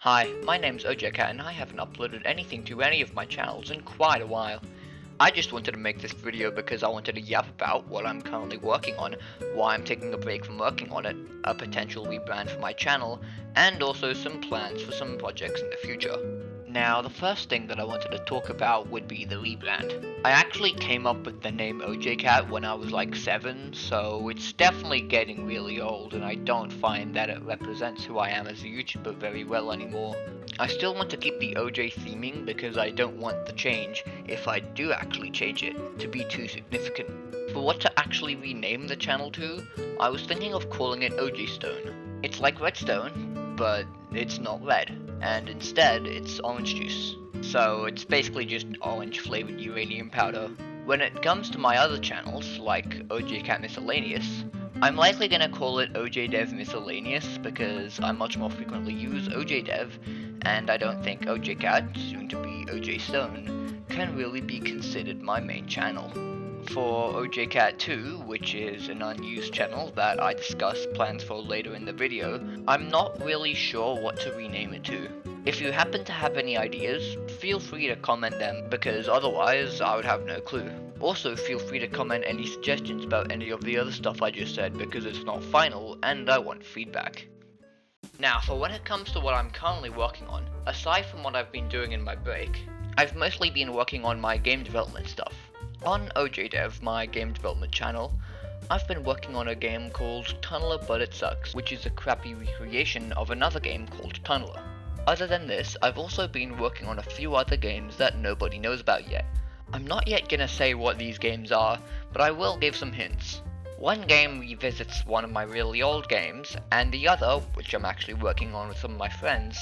Hi, my name's OJCat and I haven't uploaded anything to any of my channels in quite a while. I just wanted to make this video because I wanted to yap about what I'm currently working on, why I'm taking a break from working on it, a potential rebrand for my channel, and also some plans for some projects in the future. Now, the first thing that I wanted to talk about would be the rebrand. I actually came up with the name OJCat when I was like 7, so it's definitely getting really old and I don't find that it represents who I am as a YouTuber very well anymore. I still want to keep the OJ theming because I don't want the change, if I do actually change it, to be too significant. For what to actually rename the channel to, I was thinking of calling it OJ Stone. It's like redstone, but it's not red, and instead it's orange juice. So it's basically just orange flavored uranium powder. When it comes to my other channels, like OJCat Miscellaneous, I'm likely gonna call it OJDev Miscellaneous because I much more frequently use OJDev, and I don't think OJCat, soon to be OJ Stone, can really be considered my main channel. For OJCat 2, which is an unused channel that I discuss plans for later in the video, I'm not really sure what to rename it to. If you happen to have any ideas, feel free to comment them, because otherwise I would have no clue. Also feel free to comment any suggestions about any of the other stuff I just said, because it's not final and I want feedback. Now, for when it comes to what I'm currently working on, aside from what I've been doing in my break, I've mostly been working on my game development stuff. On OJDev, my game development channel, I've been working on a game called Tunneler But It Sucks, which is a crappy recreation of another game called Tunneler. Other than this, I've also been working on a few other games that nobody knows about yet. I'm not yet gonna say what these games are, but I will give some hints. One game revisits one of my really old games, and the other, which I'm actually working on with some of my friends,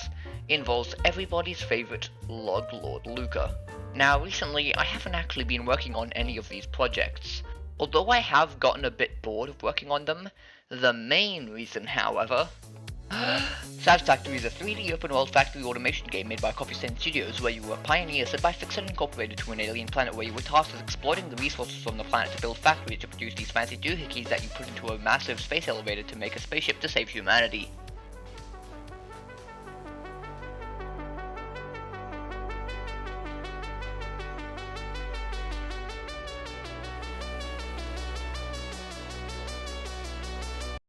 involves everybody's favourite Log Lord Luca. Now recently, I haven't actually been working on any of these projects. Although I have gotten a bit bored of working on them, the main reason, however... Satisfactory is a 3D open-world factory automation game made by Coffee Stain Studios, where you were a pioneer set by Fixer Incorporated to an alien planet where you were tasked with exploiting the resources on the planet to build factories to produce these fancy doohickeys that you put into a massive space elevator to make a spaceship to save humanity.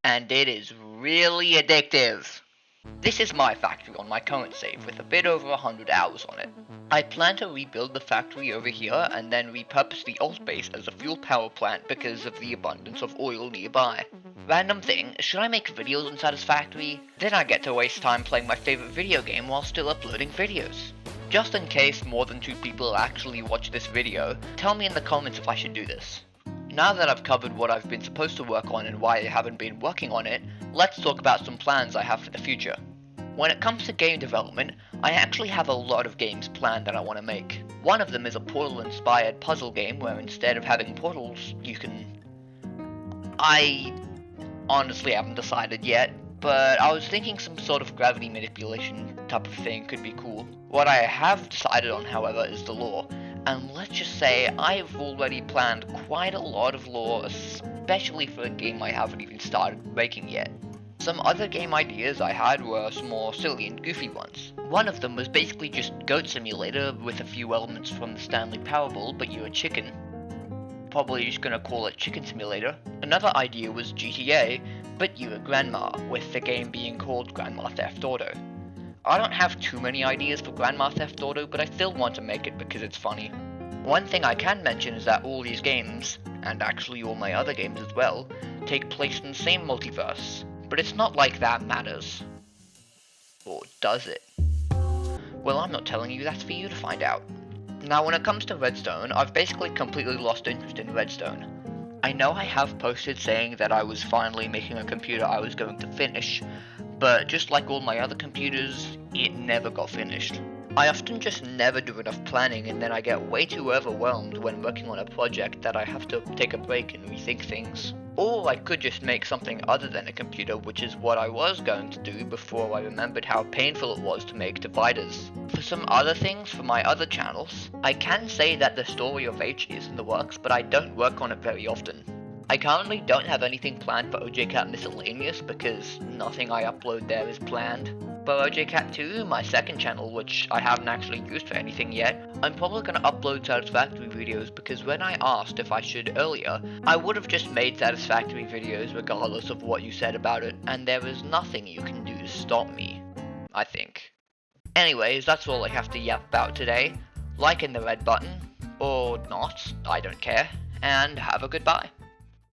And it is really addictive. This is my factory on my current save with a bit over 100 hours on it. I plan to rebuild the factory over here and then repurpose the old base as a fuel power plant because of the abundance of oil nearby. Random thing, should I make videos on Satisfactory? Then I get to waste time playing my favorite video game while still uploading videos. Just in case more than 2 people actually watch this video, tell me in the comments if I should do this. Now that I've covered what I've been supposed to work on and why I haven't been working on it, let's talk about some plans I have for the future. When it comes to game development, I actually have a lot of games planned that I want to make. One of them is a Portal-inspired puzzle game where instead of having portals, you can... I honestly haven't decided yet, but I was thinking some sort of gravity manipulation type of thing could be cool. What I have decided on, however, is the lore. And let's just say I've already planned quite a lot of lore, especially for a game I haven't even started making yet. Some other game ideas I had were some more silly and goofy ones. One of them was basically just Goat Simulator with a few elements from the Stanley Parable, but you're a chicken. Probably just gonna call it Chicken Simulator. Another idea was GTA, but you're a grandma, with the game being called Grandma Theft Auto. I don't have too many ideas for Grandma Theft Auto, but I still want to make it because it's funny. One thing I can mention is that all these games, and actually all my other games as well, take place in the same multiverse. But it's not like that matters. Or does it? Well, I'm not telling you, that's for you to find out. Now when it comes to Redstone, I've basically completely lost interest in Redstone. I know I have posted saying that I was finally making a computer I was going to finish, but just like all my other computers, it never got finished. I often just never do enough planning and then I get way too overwhelmed when working on a project that I have to take a break and rethink things. Or I could just make something other than a computer, which is what I was going to do before I remembered how painful it was to make dividers. For some other things for my other channels, I can say that the Story of H is in the works, but I don't work on it very often. I currently don't have anything planned for OJCat Miscellaneous because nothing I upload there is planned. For OJCat 2, my second channel, which I haven't actually used for anything yet, I'm probably going to upload Satisfactory videos because when I asked if I should earlier, I would have just made Satisfactory videos regardless of what you said about it, and there is nothing you can do to stop me, I think. Anyways, that's all I have to yap about today. Like in the red button, or not, I don't care, and have a goodbye.